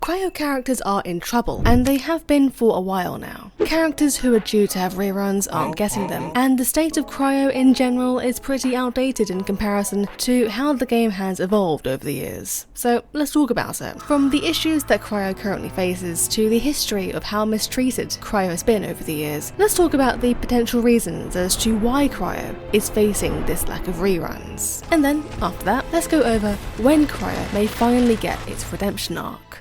Cryo characters are in trouble, and they have been for a while now. Characters who are due to have reruns aren't getting them, and the state of Cryo in general is pretty outdated in comparison to how the game has evolved over the years. So let's talk about it. From the issues that Cryo currently faces to the history of how mistreated Cryo has been over the years, let's talk about the potential reasons as to why Cryo is facing this lack of reruns. And then, after that, let's go over when Cryo may finally get its redemption arc.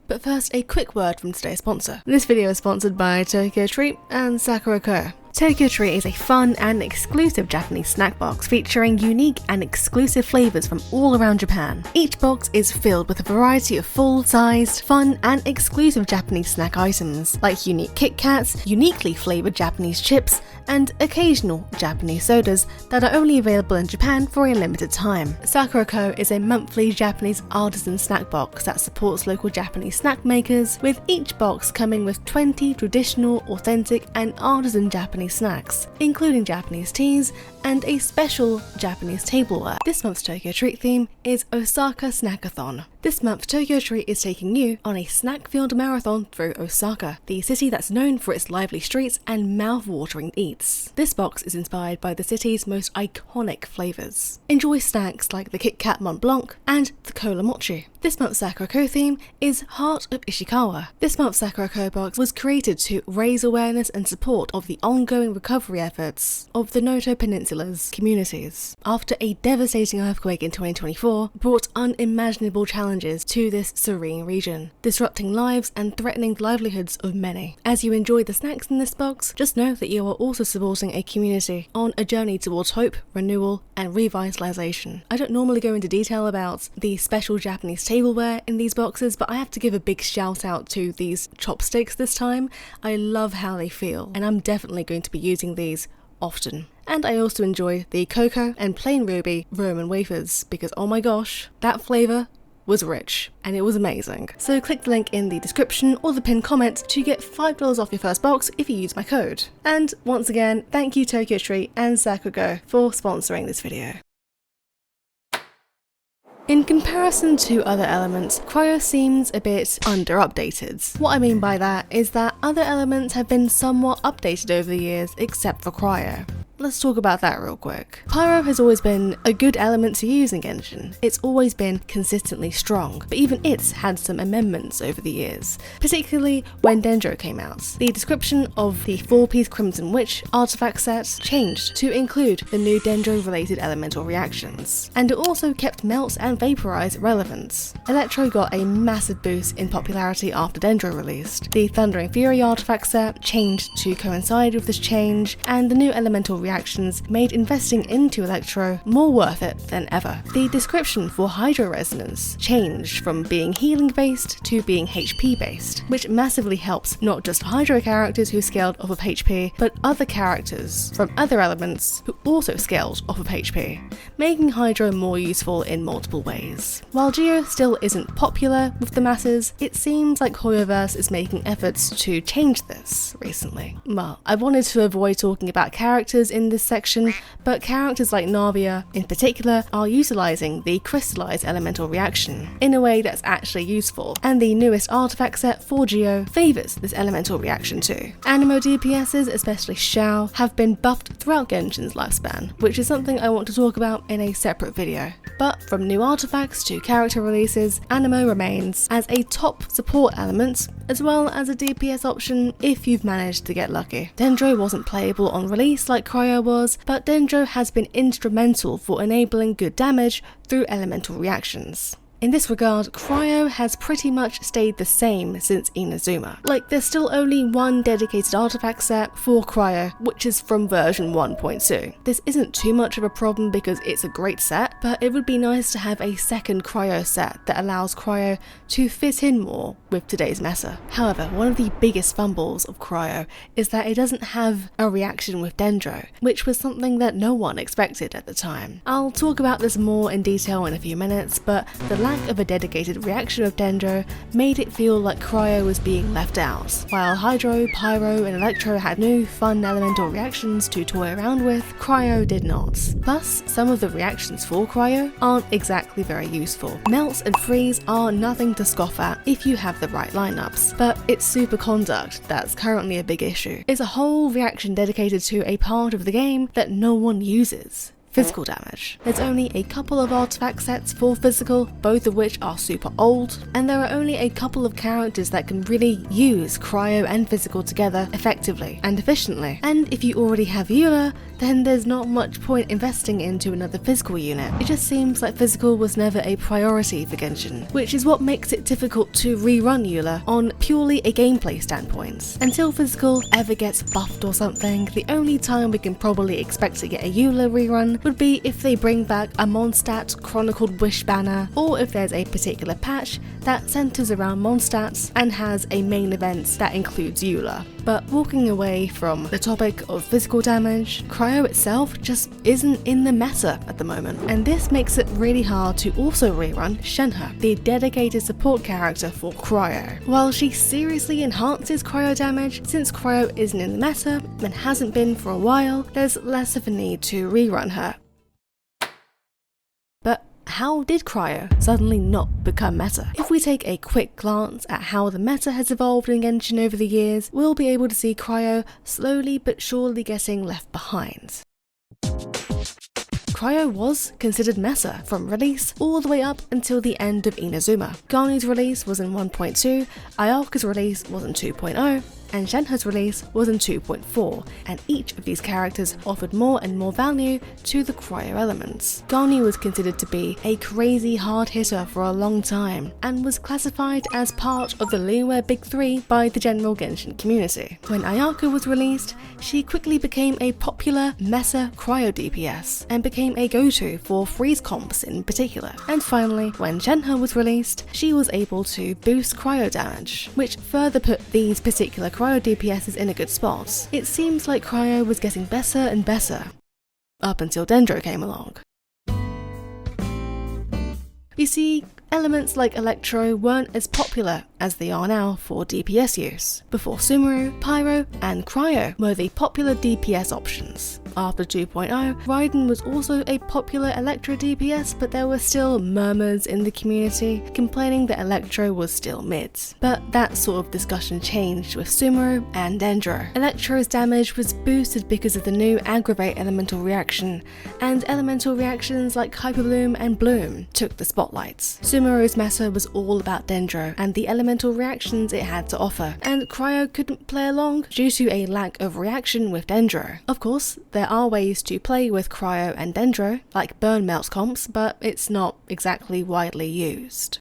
But first, a quick word from today's sponsor. This video is sponsored by Tokyo Treat and Sakura Co. Tokyo Treat is a fun and exclusive Japanese snack box featuring unique and exclusive flavors from all around Japan. Each box is filled with a variety of full-sized, fun and exclusive Japanese snack items, like unique Kit Kats, uniquely flavored Japanese chips, and occasional Japanese sodas that are only available in Japan for a limited time. Sakura Co. is a monthly Japanese artisan snack box that supports local Japanese snack makers, with each box coming with 20 traditional, authentic and artisan Japanese snacks, including Japanese teas and a special Japanese tableware. This month's Tokyo Treat theme is Osaka Snackathon. This month, Tokyo Treat is taking you on a snack-filled marathon through Osaka, the city that's known for its lively streets and mouth-watering eats. This box is inspired by the city's most iconic flavors. Enjoy snacks like the Kit Kat Mont Blanc and the Cola Mochi. This month's Sakura Co theme is Heart of Ishikawa. This month's Sakura Co box was created to raise awareness and support of the ongoing recovery efforts of the Noto Peninsula's communities, after a devastating earthquake in 2024 brought unimaginable challenges to this serene region, disrupting lives and threatening the livelihoods of many. As you enjoy the snacks in this box, just know that you are also supporting a community on a journey towards hope, renewal, and revitalization. I don't normally go into detail about the special Japanese tableware in these boxes, but I have to give a big shout out to these chopsticks this time. I love how they feel, and I'm definitely going to be using these often. And I also enjoy the cocoa and plain ruby Roman wafers, because oh my gosh, that flavour was rich and it was amazing. So click the link in the description or the pinned comment to get $5 off your first box if you use my code. And once again, thank you Tokyo Treat and Sakura Co for sponsoring this video. In comparison to other elements, Cryo seems a bit under-updated. What I mean by that is that other elements have been somewhat updated over the years, except for Cryo. Let's talk about that real quick. Pyro has always been a good element to use in Genshin. It's always been consistently strong, but even it's had some amendments over the years, particularly when Dendro came out. The description of the 4-piece Crimson Witch artifact set changed to include the new Dendro-related elemental reactions, and it also kept Melt and Vaporize relevant. Electro got a massive boost in popularity after Dendro released. The Thundering Fury artifact set changed to coincide with this change, and the new elemental reactions made investing into Electro more worth it than ever. The description for Hydro Resonance changed from being healing based to being HP based, which massively helps not just Hydro characters who scaled off of HP, but other characters from other elements who also scaled off of HP, making Hydro more useful in multiple ways. While Geo still isn't popular with the masses, it seems like Hoyoverse is making efforts to change this recently. Well, I wanted to avoid talking about characters in this section, but characters like Navia in particular are utilizing the crystallized elemental reaction in a way that's actually useful, and the newest artifact set for Geo favors this elemental reaction too. Animo DPSs, especially Xiao, have been buffed throughout Genshin's lifespan, which is something I want to talk about in a separate video. But from new artifacts to character releases, Animo remains as a top support element, as well as a DPS option if you've managed to get lucky. Dendro wasn't playable on release like Cryo was, but Dendro has been instrumental for enabling good damage through elemental reactions. In this regard, Cryo has pretty much stayed the same since Inazuma. Like, there's still only one dedicated artifact set for Cryo, which is from version 1.2. This isn't too much of a problem because it's a great set, but it would be nice to have a second Cryo set that allows Cryo to fit in more with today's meta. However, one of the biggest fumbles of Cryo is that it doesn't have a reaction with Dendro, which was something that no one expected at the time. I'll talk about this more in detail in a few minutes, but the lack lack of a dedicated reaction of Dendro made it feel like Cryo was being left out. While Hydro, Pyro, and Electro had new, fun elemental reactions to toy around with, Cryo did not. Plus, some of the reactions for Cryo aren't exactly very useful. Melts and Freeze are nothing to scoff at if you have the right lineups, but it's superconduct that's currently a big issue. It's a whole reaction dedicated to a part of the game that no one uses. Physical damage. There's only a couple of artifact sets for physical, both of which are super old, and there are only a couple of characters that can really use Cryo and physical together effectively and efficiently. And if you already have Eula, then there's not much point investing into another physical unit. It just seems like physical was never a priority for Genshin, which is what makes it difficult to rerun Eula on purely a gameplay standpoint. Until physical ever gets buffed or something, the only time we can probably expect to get a Eula rerun would be if they bring back a Mondstadt Chronicled Wish banner, or if there's a particular patch that centers around Mondstadt and has a main event that includes Eula. But walking away from the topic of physical damage, Cryo itself just isn't in the meta at the moment, and this makes it really hard to also rerun Shenhe, the dedicated support character for Cryo. While she seriously enhances Cryo damage, since Cryo isn't in the meta and hasn't been for a while, there's less of a need to rerun her. But how did Cryo suddenly not become meta? If we take a quick glance at how the meta has evolved in Genshin over the years, we'll be able to see Cryo slowly but surely getting left behind. Cryo was considered meta from release all the way up until the end of Inazuma. Garni's release was in 1.2, Ayaka's release was in 2.0, and Shenhe's release was in 2.4, and each of these characters offered more and more value to the Cryo elements. Garni was considered to be a crazy hard hitter for a long time, and was classified as part of the Liyue Big 3 by the general Genshin community. When Ayaka was released, she quickly became a popular meta Cryo DPS, and became a go-to for freeze comps in particular. And finally, when Shenhe was released, she was able to boost Cryo damage, which further put these particular Cryo DPSs in a good spot. It seems like Cryo was getting better and better, up until Dendro came along. You see, elements like Electro weren't as popular as they are now for DPS use. Before Sumeru, Pyro, and Cryo were the popular DPS options. After 2.0, Raiden was also a popular Electro DPS, but there were still murmurs in the community complaining that Electro was still mid. But that sort of discussion changed with Sumeru and Dendro. Electro's damage was boosted because of the new Aggravate elemental reaction, and elemental reactions like Hyper Bloom and Bloom took the spotlights. Sumeru's meta was all about Dendro and the elemental reactions it had to offer, and Cryo couldn't play along due to a lack of reaction with Dendro. Of course, there are ways to play with Cryo and Dendro, like burn melt comps, but it's not exactly widely used.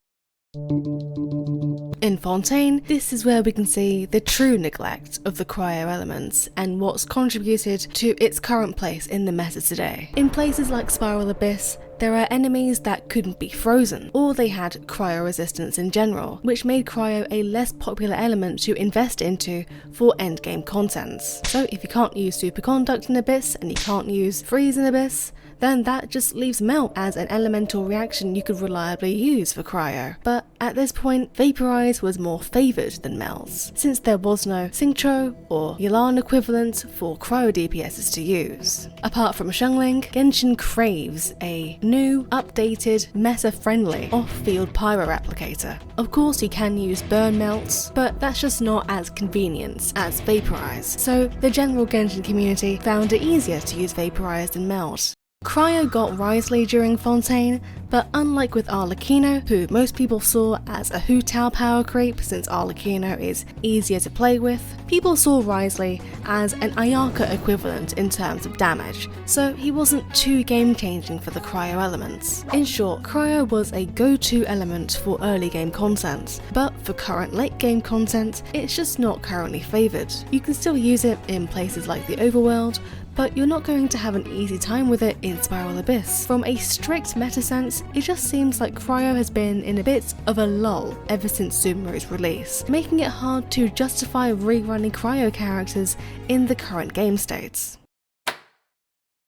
In Fontaine, this is where we can see the true neglect of the Cryo elements and what's contributed to its current place in the meta today. In places like Spiral Abyss, there are enemies that couldn't be frozen, or they had cryo resistance in general, which made cryo a less popular element to invest into for endgame content. So if you can't use superconduct in Abyss and you can't use freeze in Abyss, then that just leaves melt as an elemental reaction you could reliably use for cryo. But at this point, vaporize was more favoured than melts, since there was no Xingqiu or Yelan equivalent for cryo DPSs to use. Apart from Xiangling, Genshin craves a new, updated, meta-friendly off-field pyro applicator. Of course you can use burn melts, but that's just not as convenient as vaporize, so the general Genshin community found it easier to use vaporize than melt. Cryo got Wriothesley during Fontaine, but unlike with Arlecchino, who most people saw as a Hu Tao power creep since Arlecchino is easier to play with, people saw Wriothesley as an Ayaka equivalent in terms of damage, so he wasn't too game-changing for the Cryo elements. In short, Cryo was a go-to element for early game content, but for current late game content, it's just not currently favoured. You can still use it in places like the Overworld, but you're not going to have an easy time with it in Spiral Abyss. From a strict meta sense, it just seems like Cryo has been in a bit of a lull ever since Sumeru's release, making it hard to justify rerunning Cryo characters in the current game states.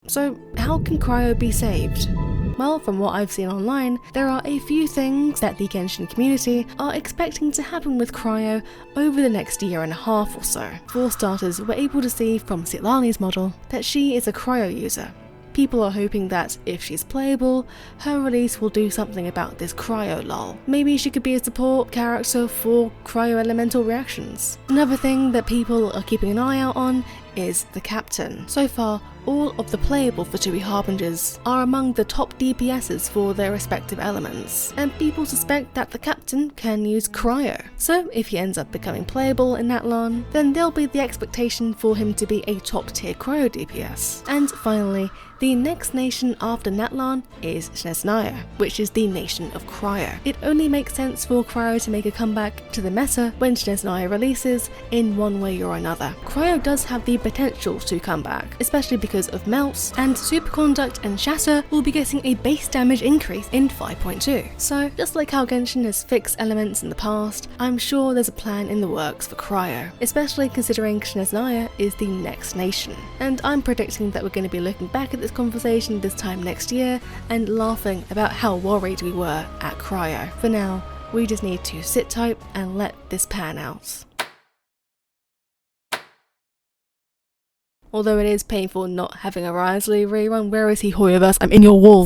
So how can Cryo be saved? Well, from what I've seen online, there are a few things that the Genshin community are expecting to happen with Cryo over the next year and a half or so. For starters, we're able to see from Citlani's model that she is a Cryo user. People are hoping that if she's playable, her release will do something about this Cryo lull. Maybe she could be a support character for Cryo elemental reactions. Another thing that people are keeping an eye out on is the captain. So far, all of the playable Fatui Harbingers are among the top DPSs for their respective elements, and people suspect that the captain can use Cryo. So if he ends up becoming playable in Natlan, then there'll be the expectation for him to be a top tier Cryo DPS. And finally, the next nation after Natlan is Shenhe, which is the nation of Cryo. It only makes sense for Cryo to make a comeback to the meta when Shenhe releases in one way or another. Cryo does have the potential to come back, especially because of melts, and Superconduct and Shatter will be getting a base damage increase in 5.2. So just like how Genshin has fixed elements in the past, I'm sure there's a plan in the works for Cryo, especially considering Shenhe is the next nation. And I'm predicting that we're going to be looking back at this conversation this time next year and laughing about how worried we were at Cryo. For now, we just need to sit tight and let this pan out. Although it is painful not having a Wriothesley rerun. Where is he, Hoyoverse? I'm in your walls!